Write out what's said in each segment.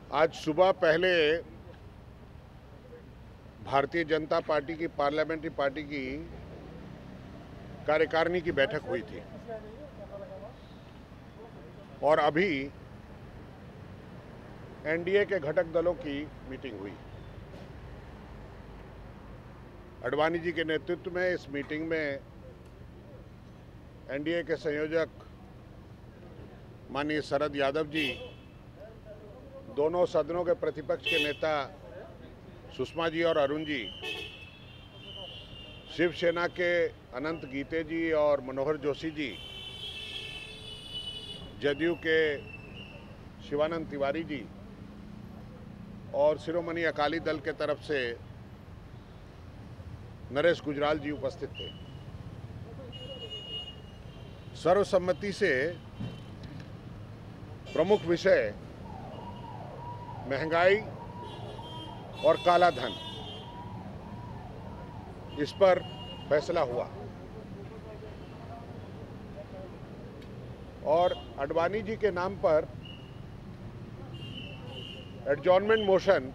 आज सुबह पहले भारतीय जनता पार्टी की पार्लियामेंट्री पार्टी की कार्यकारिणी की बैठक हुई थी और अभी एनडीए के घटक दलों की मीटिंग हुई। आडवाणी जी के नेतृत्व में इस मीटिंग में एनडीए के संयोजक माननीय शरद यादव जी, दोनों सदनों के प्रतिपक्ष के नेता सुषमा जी और अरुण जी, शिवसेना के अनंत गीते जी और मनोहर जोशी जी, जदयू के शिवानंद तिवारी जी और शिरोमणि अकाली दल के तरफ से नरेश गुजराल जी उपस्थित थे। सर्वसम्मति से प्रमुख विषय महंगाई और काला धन, इस पर फैसला हुआ और आडवाणी जी के नाम पर एडजॉर्नमेंट मोशन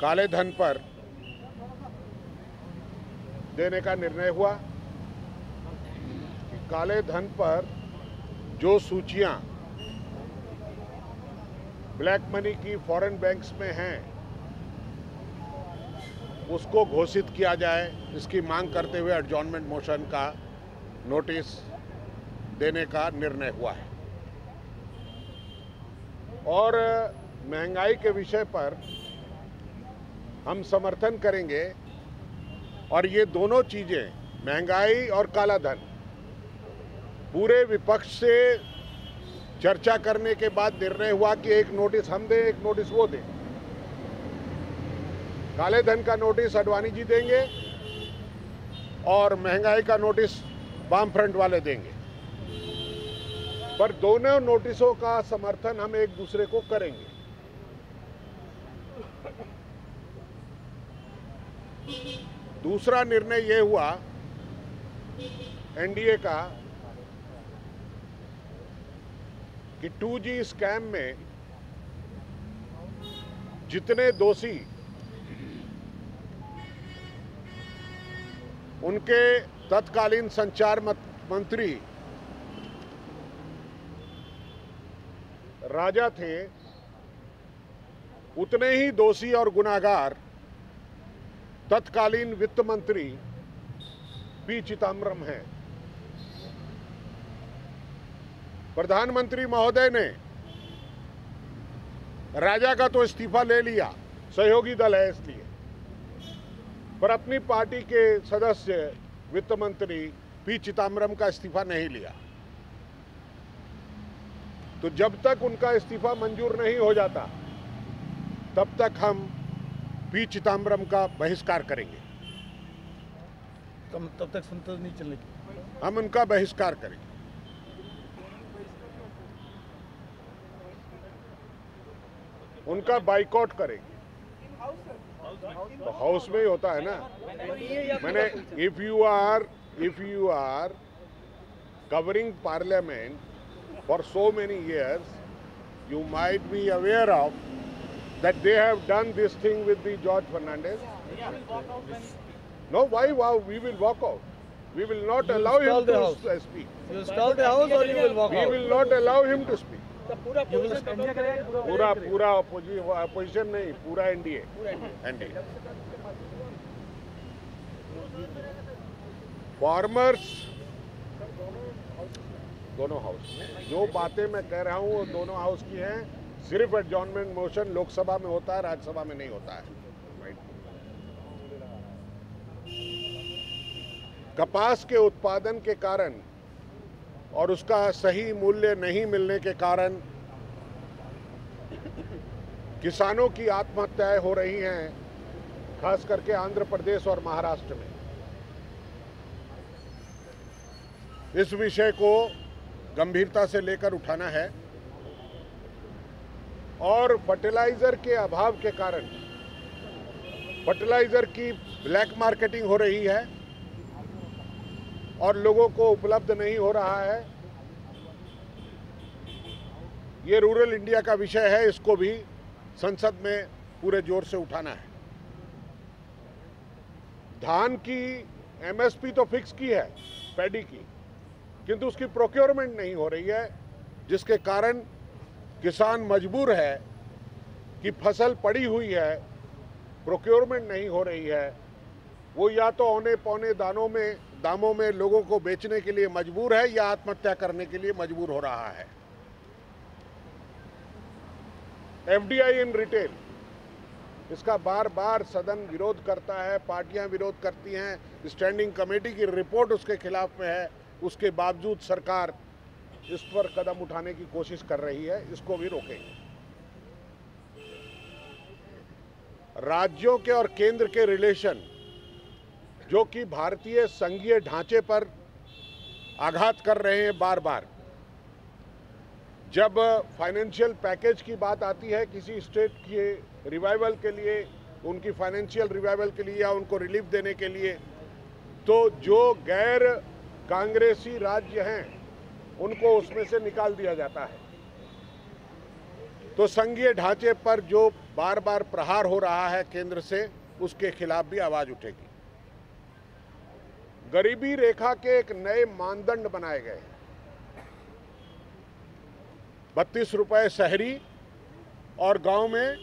काले धन पर देने का निर्णय हुआ कि काले धन पर जो सूचियां ब्लैक मनी की फॉरेन बैंक्स में हैं उसको घोषित किया जाए, इसकी मांग करते हुए एडजॉर्नमेंट मोशन का नोटिस देने का निर्णय हुआ है। और महंगाई के विषय पर हम समर्थन करेंगे और ये दोनों चीजें, महंगाई और काला धन, पूरे विपक्ष से चर्चा करने के बाद निर्णय हुआ कि एक नोटिस हम दें, एक नोटिस वो दें। काले धन का नोटिस आडवाणी जी देंगे और महंगाई का नोटिस वाम फ्रंट वाले देंगे, पर दोनों नोटिसों का समर्थन हम एक दूसरे को करेंगे। दूसरा निर्णय यह हुआ एनडीए का कि 2G स्कैम में जितने दोषी, उनके तत्कालीन संचार मंत्री राजा थे, उतने ही दोषी और गुनाहगार तत्कालीन वित्त मंत्री पी चिदम्बरम हैं। प्रधानमंत्री महोदय ने राजा का तो इस्तीफा ले लिया, सहयोगी दल है इसलिए, पर अपनी पार्टी के सदस्य वित्त मंत्री पी चिदम्बरम का इस्तीफा नहीं लिया। तो जब तक उनका इस्तीफा मंजूर नहीं हो जाता तब तक हम पी चिदम्बरम का बहिष्कार करेंगे। तब तक संसद नहीं चलने की हम उनका बहिष्कार करेंगे। उनका बाइकआउट करेंगे। तो हाउस में ही होता है ना। मैंने if you are covering parliament for so many years, you might be aware of that they have done this thing with the George Fernandez. No, why? Wow, we will walk out. We will not allow him to speak. You will stall the house or you will walk out? We will not allow him to speak. पूरा पूरा opposition नहीं, पूरा NDA. Farmers दोनों house में जो बातें मैं कह रहा हूं वो दोनों हाउस की हैं। सिर्फ एडजॉर्नमेंट मोशन लोकसभा में होता है, राज्यसभा में नहीं होता है। कपास के उत्पादन के कारण और उसका सही मूल्य नहीं मिलने के कारण किसानों की आत्महत्याएं हो रही हैं, खास करके आंध्र प्रदेश और महाराष्ट्र में। इस विषय को गंभीरता से लेकर उठाना है और फर्टिलाइजर के अभाव के कारण फर्टिलाइजर की ब्लैक मार्केटिंग हो रही है और लोगों को उपलब्ध नहीं हो रहा है। ये रूरल इंडिया का विषय है, इसको भी संसद में पूरे जोर से उठाना है। धान की एमएसपी तो फिक्स की है पैडी की, किंतु उसकी प्रोक्योरमेंट नहीं हो रही है, जिसके कारण किसान मजबूर है कि फसल पड़ी हुई है, प्रोक्योरमेंट नहीं हो रही है, वो या तो औने पौने दामों में लोगों को बेचने के लिए मजबूर है या आत्महत्या करने के लिए मजबूर हो रहा है। एफडीआई इन रिटेल, इसका बार बार सदन विरोध करता है, पार्टियां विरोध करती हैं, स्टैंडिंग कमेटी की रिपोर्ट उसके खिलाफ में है, उसके बावजूद सरकार इस पर कदम उठाने की कोशिश कर रही है। इसको भी रोकेंगे। राज्यों के और केंद्र के रिलेशन, जो कि भारतीय संघीय ढांचे पर आघात कर रहे हैं बार बार। जब फाइनेंशियल पैकेज की बात आती है किसी स्टेट के रिवाइवल के लिए, उनकी फाइनेंशियल रिवाइवल के लिए या उनको रिलीफ देने के लिए, तो जो गैर कांग्रेसी राज्य हैं उनको उसमें से निकाल दिया जाता है। तो संघीय ढांचे पर जो बार बार प्रहार हो रहा है केंद्र से, उसके खिलाफ भी आवाज उठेगी। गरीबी रेखा के एक नए मानदंड बनाए गए, 32 रुपए शहरी और गांव में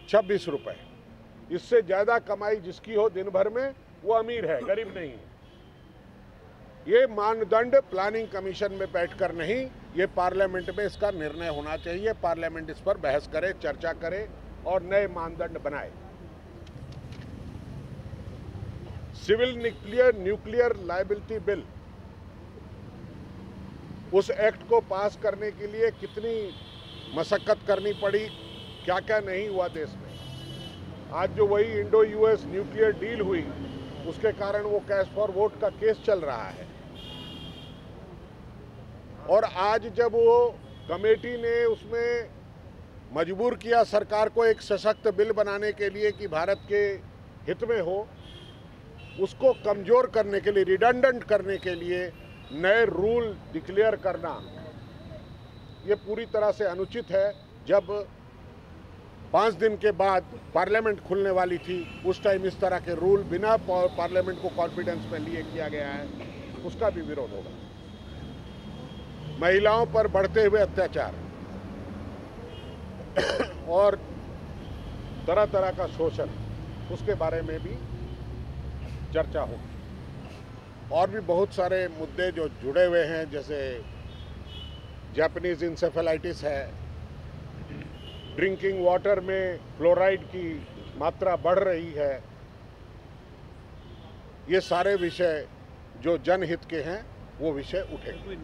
26 रुपए। इससे ज्यादा कमाई जिसकी हो दिन भर में, वो अमीर है, गरीब नहीं है। ये मानदंड प्लानिंग कमीशन में बैठकर नहीं, ये पार्लियामेंट में इसका निर्णय होना चाहिए। पार्लियामेंट इस पर बहस करे, चर्चा करे और नए मानदंड बनाए। सिविल न्यूक्लियर लायबिलिटी बिल, उस एक्ट को पास करने के लिए कितनी मशक्कत करनी पड़ी, क्या क्या नहीं हुआ देश में। आज जो वही इंडो यूएस न्यूक्लियर डील हुई, उसके कारण वो कैश फॉर वोट का केस चल रहा है। और आज जब वो कमेटी ने उसमें मजबूर किया सरकार को एक सशक्त बिल बनाने के लिए कि भारत के हित में हो, उसको कमजोर करने के लिए, रिडंडेंट करने के लिए नए रूल डिक्लेयर करना, ये पूरी तरह से अनुचित है। जब 5 दिन के बाद पार्लियामेंट खुलने वाली थी, उस टाइम इस तरह के रूल बिना पार्लियामेंट को कॉन्फिडेंस में लिए किया गया है, उसका भी विरोध होगा। महिलाओं पर बढ़ते हुए अत्याचार और तरह तरह का शोषण, उसके बारे में भी चर्चा होगी। और भी बहुत सारे मुद्दे जो जुड़े हुए हैं, जैसे जापानीज इंसेफेलाइटिस है, ड्रिंकिंग वाटर में फ्लोराइड की मात्रा बढ़ रही है। ये सारे विषय जो जनहित के हैं, वो विषय उठेंगे।